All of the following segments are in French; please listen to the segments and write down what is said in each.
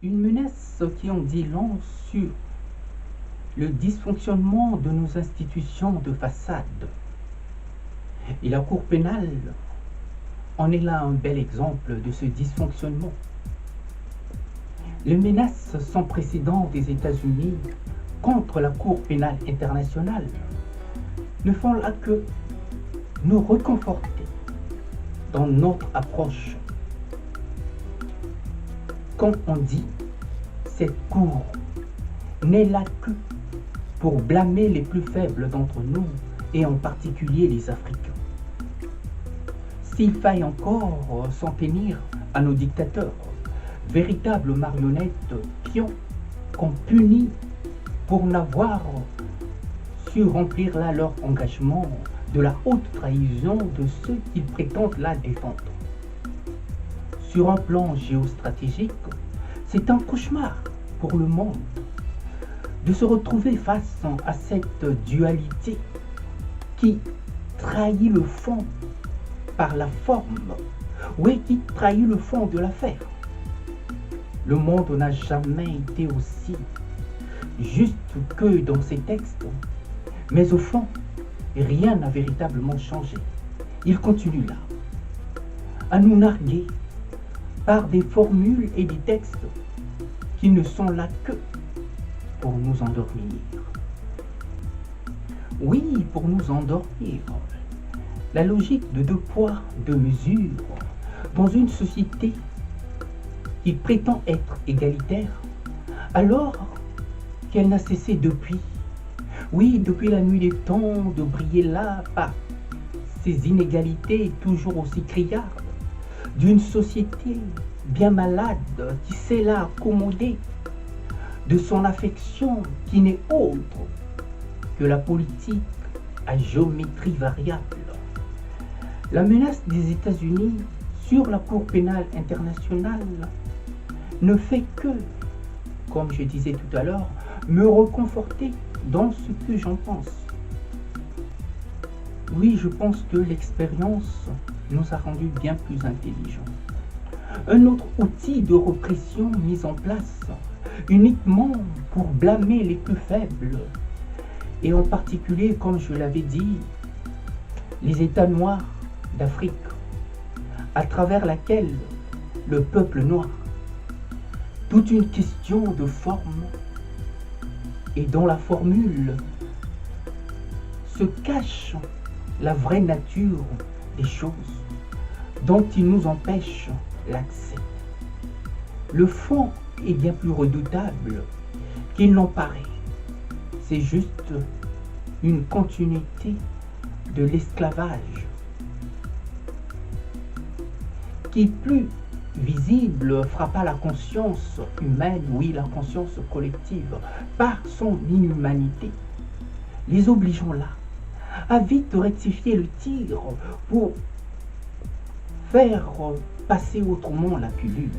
Une menace qui en dit long sur le dysfonctionnement de nos institutions de façade. Et la Cour pénale en est là un bel exemple de ce dysfonctionnement. Les menaces sans précédent des États-Unis contre la Cour pénale internationale ne font là que nous reconforter dans notre approche. Quand on dit cette Cour n'est là que pour blâmer les plus faibles d'entre nous, et en particulier les Africains. S'il faille encore s'en tenir à nos dictateurs, véritables marionnettes pions qu'on punit pour n'avoir su remplir là leur engagement de la haute trahison de ceux qu'ils prétendent la défendre. Sur un plan géostratégique, c'est un cauchemar pour le monde de se retrouver face à cette dualité qui trahit le fond par la forme, oui, qui trahit le fond de l'affaire. Le monde n'a jamais été aussi juste que dans ses textes, mais au fond, rien n'a véritablement changé. Il continue là, à nous narguer par des formules et des textes qui ne sont là que pour nous endormir. Oui, pour nous endormir. La logique de deux poids, deux mesures, dans une société qui prétend être égalitaire, alors qu'elle n'a cessé depuis la nuit des temps, de briller là par ces inégalités toujours aussi criardes, d'une société bien malade qui sait là accommoder de son affection qui n'est autre que la politique à géométrie variable. La menace des États-Unis sur la Cour pénale internationale ne fait que, comme je disais tout à l'heure, me reconforter dans ce que j'en pense. Oui, je pense que l'expérience nous a rendus bien plus intelligents. Un autre outil de répression mis en place uniquement pour blâmer les plus faibles, et en particulier, comme je l'avais dit, les États noirs d'Afrique, à travers laquelle le peuple noir, toute une question de forme, et dans la formule se cache la vraie nature des choses dont il nous empêche l'accès. Le fond est bien plus redoutable qu'il n'en paraît. C'est juste une continuité de l'esclavage qui, plus visible, frappa la conscience humaine, oui, la conscience collective, par son inhumanité, les obligeant là à vite rectifier le tir pour faire passer autrement la pilule.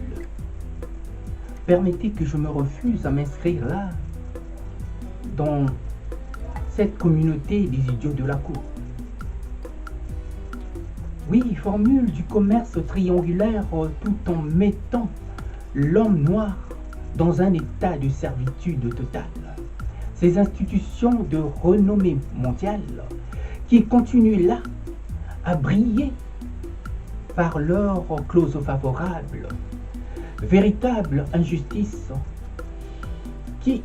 Permettez que je me refuse à m'inscrire là, dans cette communauté des idiots de la cour. Oui, formule du commerce triangulaire tout en mettant l'homme noir dans un état de servitude totale. Ces institutions de renommée mondiale qui continuent là à briller par leurs clauses favorables, véritable injustice qui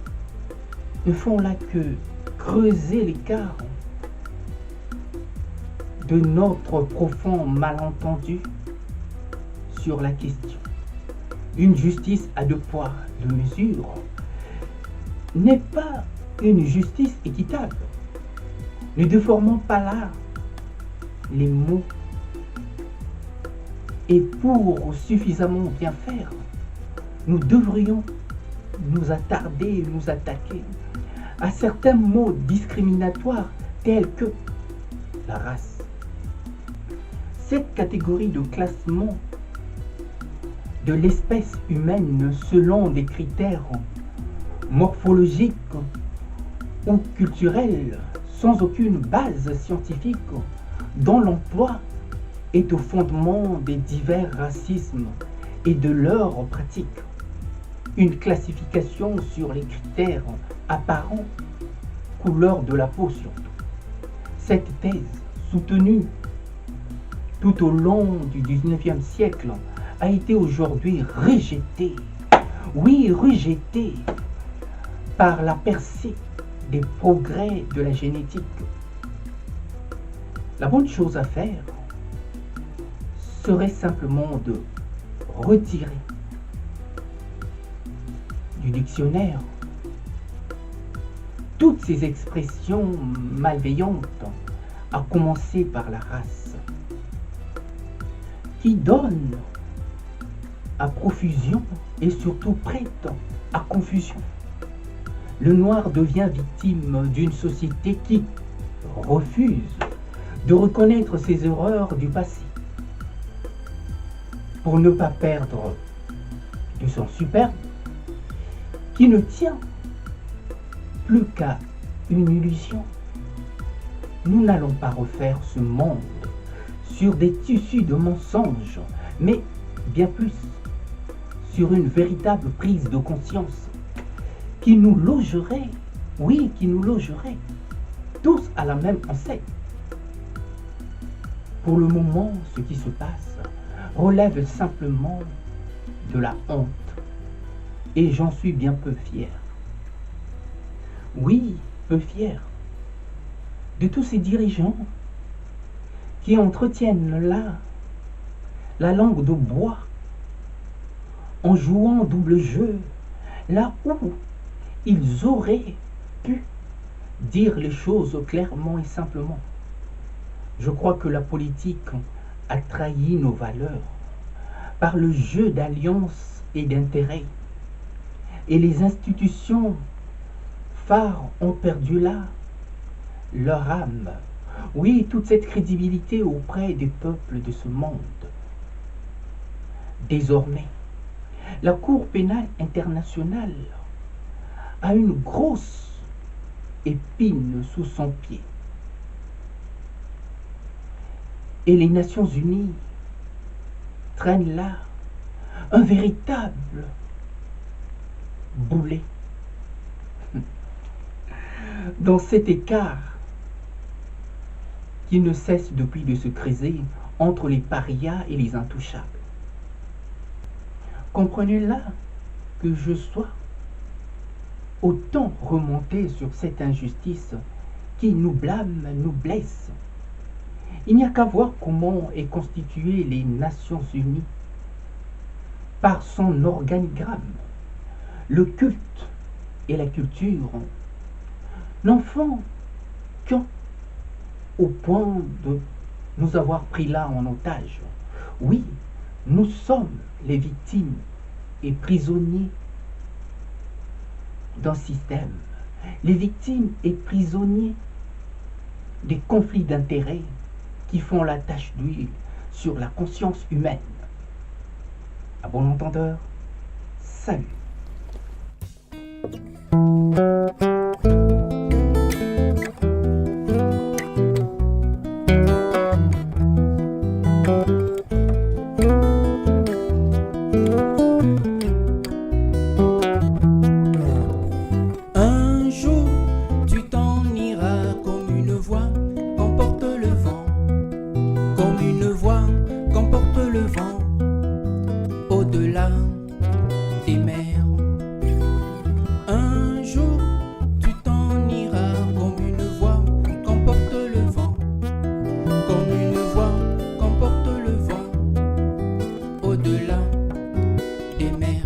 ne font là que creuser l'écart de notre profond malentendu sur la question. Une justice à deux poids, deux mesures n'est pas une justice équitable. Ne déformons pas là les mots. Et pour suffisamment bien faire, nous devrions nous attarder, nous attaquer à certains mots discriminatoires tels que la race. Cette catégorie de classement de l'espèce humaine selon des critères morphologiques ou culturels sans aucune base scientifique dont l'emploi est au fondement des divers racismes et de leurs pratiques. une classification sur les critères apparents, couleur de la peau surtout. Cette thèse, soutenue tout au long du XIXe siècle, a été aujourd'hui rejetée, oui rejetée, par la percée des progrès de la génétique. La bonne chose à faire serait simplement de retirer du dictionnaire toutes ces expressions malveillantes, à commencer par la race, qui donnent à profusion et surtout prête à confusion. Le noir devient victime d'une société qui refuse de reconnaître ses erreurs du passé pour ne pas perdre de son superbe qui ne tient plus qu'à une illusion. Nous n'allons pas refaire ce monde sur des tissus de mensonges, mais bien plus sur une véritable prise de conscience qui nous logerait, oui, qui nous logerait tous à la même enseigne. Pour le moment, ce qui se passe relève simplement de la honte, et j'en suis bien peu fier. Oui, peu fier de tous ces dirigeants qui entretiennent là la langue de bois en jouant double jeu, là où ils auraient pu dire les choses clairement et simplement. Je crois que la politique a trahi nos valeurs par le jeu d'alliances et d'intérêts. Et les institutions phares ont perdu là leur âme. Oui, toute cette crédibilité auprès des peuples de ce monde. Désormais, la Cour pénale internationale a une grosse épine sous son pied. Et les Nations Unies traînent là un véritable boulet. Dans cet écart qui ne cesse depuis de se creuser entre les parias et les intouchables. Comprenez là que je sois autant remonté sur cette injustice qui nous blâme, nous blesse. Il n'y a qu'à voir comment est constituée les Nations Unies par son organigramme. Le culte et la culture n'en font qu'un au point de nous avoir pris là en otage. Oui, nous sommes les victimes et prisonniers d'un système, les victimes et prisonniers des conflits d'intérêts qui font la tache d'huile sur la conscience humaine. À bon entendeur, salut. Un jour, tu t'en iras comme une voix qu'emporte le vent, comme une voix qu'emporte le vent, au-delà des mers. Un jour, tu t'en iras comme une voix qu'emporte le vent, comme une voix qu'emporte le vent, au-delà des mers.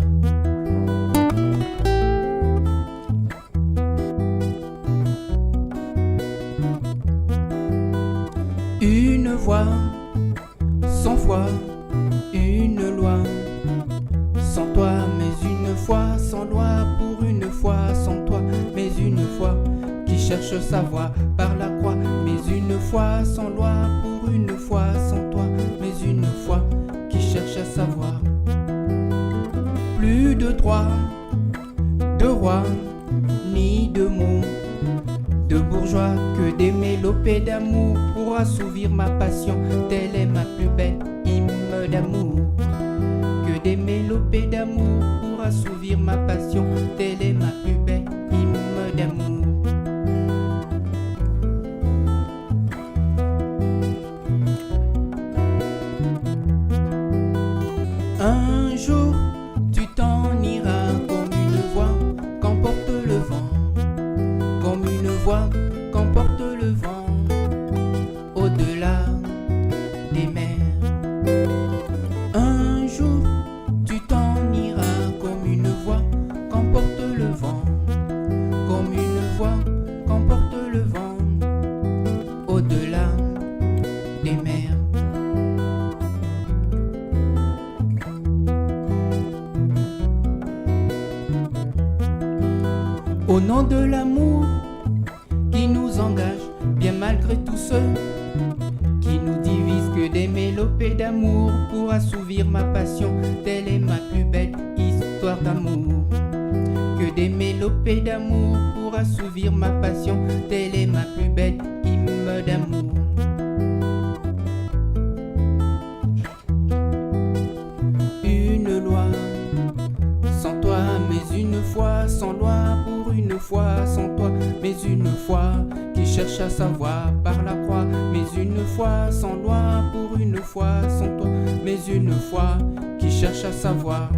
Une voix, sans foi, une loi, sans toi, mais une foi, sans loi, pour une fois, sans toi, mais une foi, qui cherche sa voie par la croix, mais une foi, sans loi, pour une fois, sans toi, mais une foi, qui cherche à savoir. Plus de droits, de rois, ni de mots, de bourgeois, que des mélopées d'amour pour assouvir ma passion, telle est ma plus belle hymne d'amour. Que des mélopées d'amour pour assouvir ma passion. Telle est ma plus belle hymne d'amour. Un jour, tu t'en iras comme une voix qu'emporte le vent, comme une voix qu'emporte le vent, au-delà des mers. Un jour, tu t'en iras comme une voix qu'emporte le vent, comme une voix qu'emporte le vent, au-delà des mers. Au nom de l'amour qui nous engage, bien malgré tous ceux qui nous divisent, que des mélopées d'amour pour assouvir ma passion. Telle est ma plus belle histoire d'amour. Que des mélopées d'amour pour assouvir ma passion. Telle est ma plus belle hymne d'amour. Une loi sans toi, mais une foi sans loi, pour une fois sans toi, mais une foi qui cherche à savoir par la croix, mais une foi sans loi, pour une fois sans toi, mais une foi qui cherche à savoir.